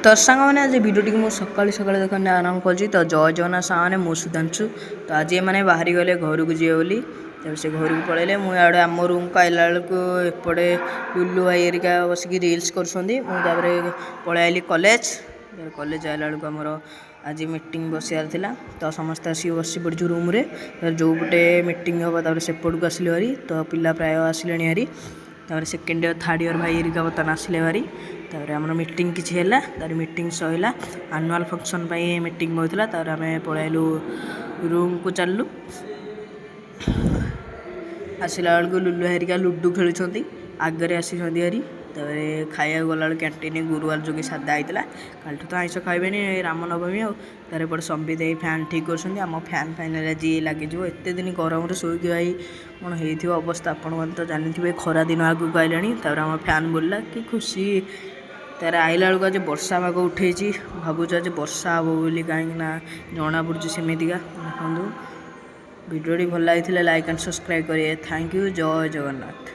तो सांग आज भिडियो टी सका सका देखने आरंभ कर तो जय जगन्नाथ सांगे मु सुधांशु तो आज मैंने बाहरी गले घर को जी बोली से घर को पलैले मुझे आम रूम को आइला बेलू एपटे लुलु भाई एरिका बसिक रिल्स कर पलैली कॉलेज कॉलेज आइला बेलू आमर आज मीटिंग बसार था तो समस्त आसिक बसी पड़ू रूम रे जो पटे मीटिंग हम सेपट को आसिल भारी तो पिला प्राय आसिले भारी सेकेंड ईयर थर्ड ईयर भाई एरिका बर्तमान आसिले भारी आम मीटिंग किसी है meeting Saila annual function meeting होता आम पलैलु रूम को चलू आसला बेलू लुलु हेरिका लुडु खेलुं आगे आसी हारी खाया गला कैंटीन गुरुवार जो कि सादा होता कल तो आइस खाइबे रामनवमी आउे संबित फैन ठीक कर फैन फाइनाल आज लगे एत दिन गरम शोक भाई कौन हो अवस्था आपण तो जानते खरा दिन आगू आइलानी आम फैन बोलला कि खुशी तार आइला बेलू आज वर्षा भाग उठे भावुँ आज वर्षा हे बोली कहीं जना पड़ी सेमतिका देखो भिडियोटी भल लगी लाइक एंड सब्सक्राइब करेंगे थैंक यू जय जगन्नाथ।